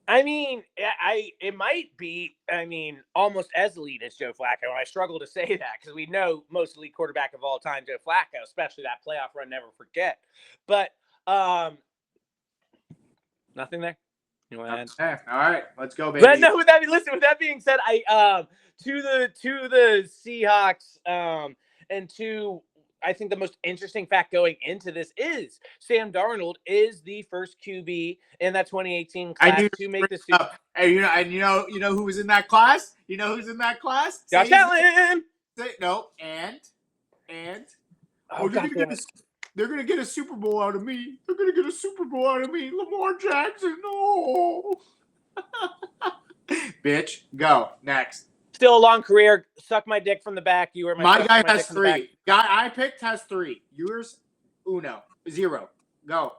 I mean, it might be, almost as elite as Joe Flacco. I struggle to say that because we know most elite quarterback of all time, Joe Flacco, especially that playoff run, never forget. But nothing there. You want to add? All right, let's go, baby. But no, with that being said, to the Seahawks, and to I think the most interesting fact going into this is Sam Darnold is the first QB in that 2018 class to make the Super Bowl. And you know who was in that class? You know who's in that class? Josh Allen. No, and they're gonna get a Super Bowl out of me. They're gonna get a Super Bowl out of me. Lamar Jackson. No. Bitch, go next. Still a long career. Suck my dick from the back. You were my guy has 3. Guy I picked has 3. Yours, 0. Go.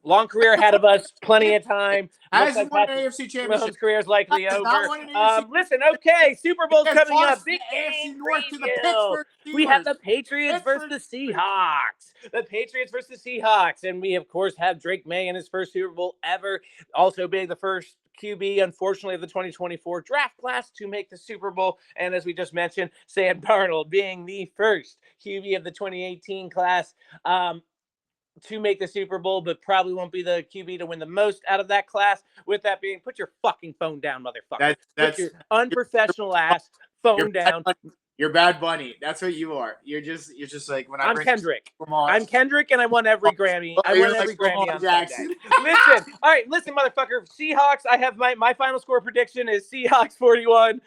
Long career ahead of us, plenty of time. Has Looks won like an AFC championship. Mahomes' career is likely Has over. not won an AFC Listen, okay, Super Bowl's Has coming up. lost Big the AFC game North to the preview. Pittsburgh We have Steelers. the Patriots versus the Seahawks. The Patriots versus the Seahawks. And we, of course, have Drake May in his first Super Bowl ever. Also being the first QB, unfortunately, of the 2024 draft class to make the Super Bowl. And as we just mentioned, Sam Darnold being the first QB of the 2018 class to make the Super Bowl, but probably won't be the QB to win the most out of that class. With that being, put your fucking phone down, motherfucker. Put your unprofessional ass phone down. You're Bad Bunny. That's what you are. You're just like when I I'm bring Kendrick. Lamar. I'm Kendrick, and I won every Grammy. I won every Grammy on Sunday. Listen, all right, listen, motherfucker. Seahawks. I have my final score prediction is Seahawks 41,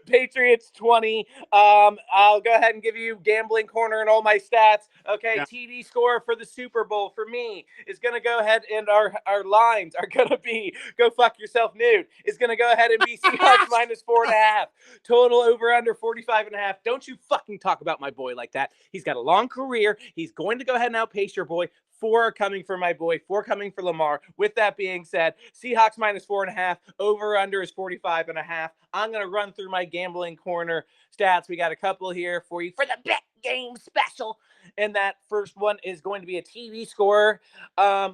Patriots 20. I'll go ahead and give you gambling corner and all my stats. Okay, yeah. TD score for the Super Bowl for me is gonna go ahead, and our lines are gonna be go fuck yourself nude. Is gonna go ahead and be Seahawks minus 4.5. Total over under 45.5. Don't you fucking talk about my boy like that. He's got a long career. He's going to go ahead and outpace your boy. 4 are coming for my boy. 4 coming for Lamar. With that being said, Seahawks minus 4.5. Over under is 45.5. I'm going to run through my gambling corner stats. We got a couple here for you for the bet game special. And that first one is going to be a TV score.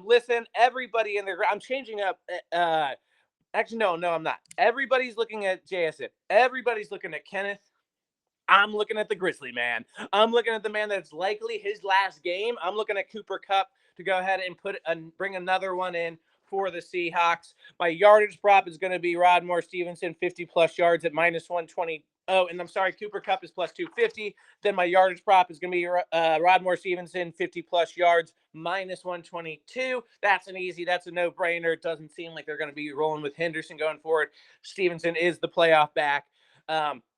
Listen, everybody in there. I'm changing up. Actually, no, I'm not. Everybody's looking at JSN. Everybody's looking at Kenneth. I'm looking at the Grizzly man. I'm looking at the man that's likely his last game. I'm looking at Cooper Kupp to go ahead and bring another one in for the Seahawks. My yardage prop is going to be Rodmore Stevenson, 50-plus yards at minus 120. Oh, and I'm sorry, Cooper Kupp is plus 250. Then my yardage prop is going to be Rodmore Stevenson, 50-plus yards, minus 122. That's a no-brainer. It doesn't seem like they're going to be rolling with Henderson going forward. Stevenson is the playoff back.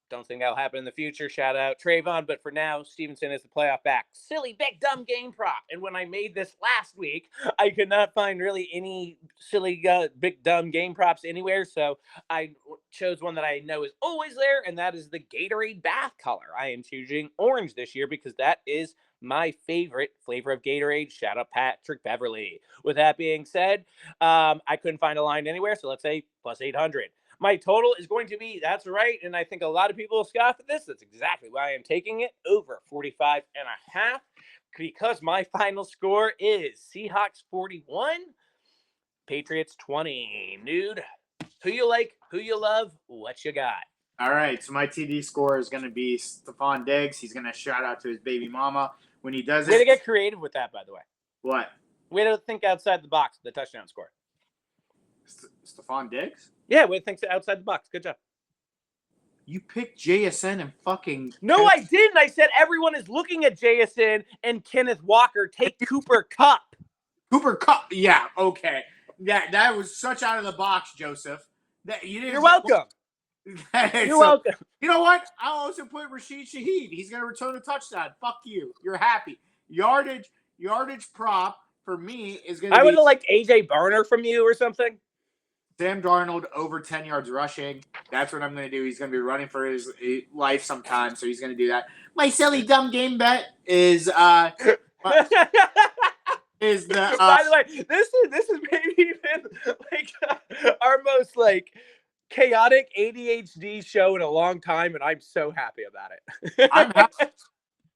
Don't think that'll happen in the future. Shout out Trayvon. But for now, Stevenson is the playoff back. Silly, big, dumb game prop. And when I made this last week, I could not find really any silly, big, dumb game props anywhere. So I chose one that I know is always there, and that is the Gatorade bath color. I am choosing orange this year because that is my favorite flavor of Gatorade. Shout out Patrick Beverly. With that being said, I couldn't find a line anywhere. So let's say plus 800. My total is going to be, that's right, and I think a lot of people will scoff at this. That's exactly why I am taking it over 45.5 because my final score is Seahawks 41, Patriots 20. Nude, who you like, who you love, what you got? All right, so my TD score is going to be Stephon Diggs. He's going to shout out to his baby mama when he does it. Way to get creative with that, by the way. What? Way to think outside the box, the touchdown score. Stephon Diggs? Yeah, way to think outside the box. Good job. You picked JSN and fucking... No, I didn't. I said everyone is looking at JSN and Kenneth Walker. Take Cooper Kupp. Cooper Kupp. Yeah, okay. That was such out of the box, Joseph. You're welcome. You're welcome. You know what? I'll also put Rashid Shaheed. He's going to return a touchdown. Fuck you. You're happy. Yardage prop for me is going to be... I would have liked AJ Barner from you or something. Sam Darnold over 10 yards rushing. That's what I'm going to do. He's going to be running for his life sometime, so he's going to do that. My silly dumb game bet is By the way, this is maybe even like our most like chaotic ADHD show in a long time, and I'm so happy about it. I'm happy.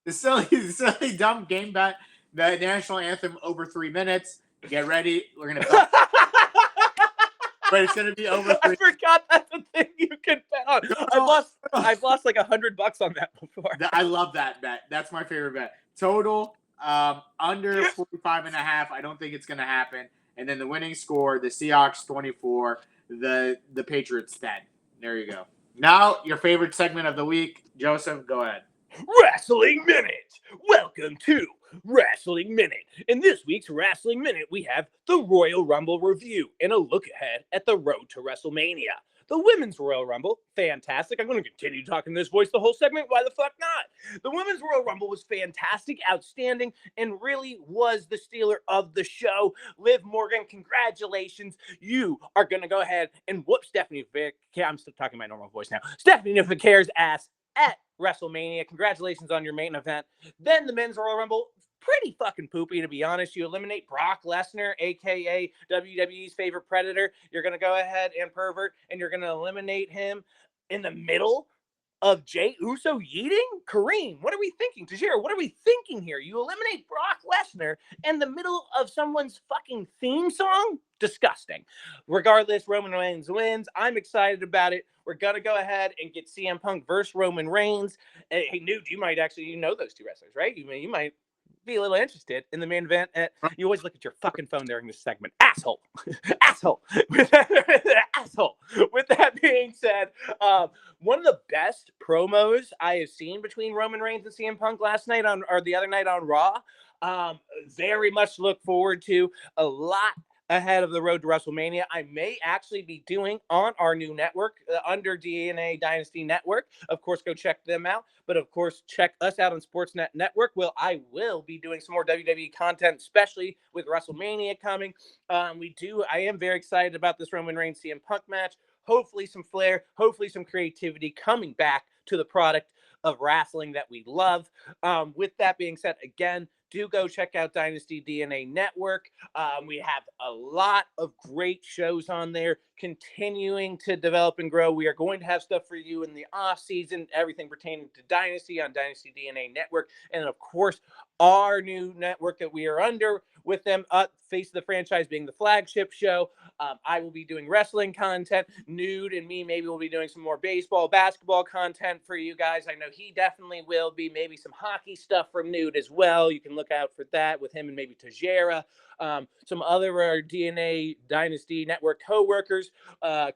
The silly dumb game bet. The national anthem over 3 minutes. Get ready. We're going to but it's going to be over 3. I forgot that's a thing you can bet on. I've lost like $100 on that before. I love that bet. That's my favorite bet. Total under 45.5. I don't think it's going to happen. And then the winning score, the Seahawks 24, the Patriots 10. There you go. Now your favorite segment of the week, Joseph. Go ahead. Wrestling Minute. Welcome to Wrestling Minute. In this week's Wrestling Minute, we have the Royal Rumble review and a look ahead at the road to WrestleMania. The Women's Royal Rumble, fantastic. I'm going to continue talking this voice the whole segment. Why the fuck not? The Women's Royal Rumble was fantastic, outstanding, and really was the stealer of the show. Liv Morgan, congratulations. You are going to go ahead and whoop Stephanie Vick. I'm still talking my normal voice now. Stephanie Vick's ass at WrestleMania. Congratulations on your main event. Then the Men's Royal Rumble, pretty fucking poopy, to be honest. You eliminate Brock Lesnar, aka WWE's favorite predator. You're gonna go ahead and pervert, and you're gonna eliminate him in the middle of Jay Uso yeeting? Kareem, what are we thinking? Tajira, what are we thinking here? You eliminate Brock Lesnar in the middle of someone's fucking theme song? Disgusting. Regardless, Roman Reigns wins. I'm excited about it. We're going to go ahead and get CM Punk versus Roman Reigns. Hey, Nude, you might actually, you know those two wrestlers, right? You might be a little interested in the main event. You always look at your fucking phone during this segment. Asshole. Asshole. Asshole. With that being said, one of the best promos I have seen between Roman Reigns and CM Punk last night or the other night on Raw. Very much look forward to a lot ahead of the road to WrestleMania. I may actually be doing on our new network under DNA Dynasty Network. Of course, go check them out. But of course, check us out on Sportsnet Network. I will be doing some more WWE content, especially with WrestleMania coming. I am very excited about this Roman Reigns CM Punk match. Hopefully some flair, hopefully some creativity coming back to the product of wrestling that we love. With that being said, again, do go check out Dynasty DNA Network. We have a lot of great shows on there, continuing to develop and grow. We are going to have stuff for you in the off season, everything pertaining to Dynasty on Dynasty DNA Network. And of course, our new network that we are under with them, Face of the Franchise being the flagship show. I will be doing wrestling content. Nude and me maybe will be doing some more baseball, basketball content for you guys. I know he definitely will be. Maybe some hockey stuff from Nude as well. You can look out for that with him and maybe Tajera. Some other DNA Dynasty Network co-workers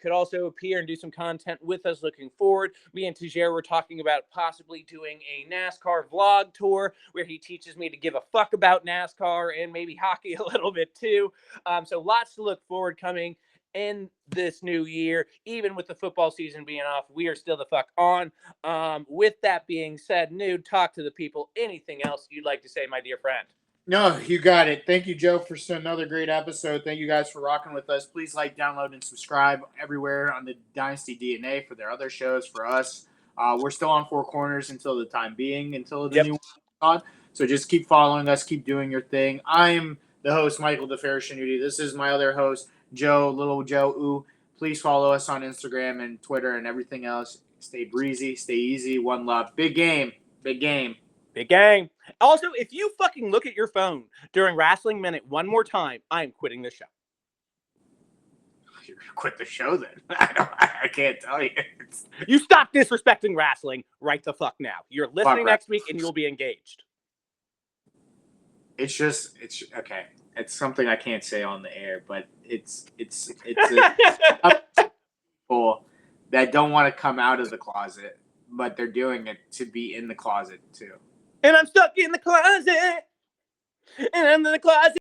could also appear and do some content with us looking forward. Me and Tajera were talking about possibly doing a NASCAR vlog tour where he teaches me to give a fuck about NASCAR and maybe hockey a little bit too. So lots to look forward coming in this new year. Even with the football season being off, we are still the fuck on. With that being said, Nude, talk to the people. Anything else you'd like to say, my dear friend? No, you got it. Thank you, Joe, for another great episode. Thank you guys for rocking with us. Please like, download, and subscribe everywhere on the Dynasty DNA for their other shows. For us, we're still on Four Corners until the time being, until the new one on. So just keep following us, keep doing your thing. I'm the host, Michael DeFerrishanuti. This is my other host, Joe, Little Joe Ooh. Please follow us on Instagram and Twitter and everything else. Stay breezy, stay easy, one love. Big game, big game. Big gang. Also, if you fucking look at your phone during Wrestling Minute one more time, I am quitting the show. You're going to quit the show then? I can't tell you. You stop disrespecting wrestling right the fuck now. You're listening next week and you'll be engaged. It's okay. It's something I can't say on the air, but it's people that don't want to come out of the closet, but they're doing it to be in the closet too. And I'm stuck in the closet. And I'm in the closet.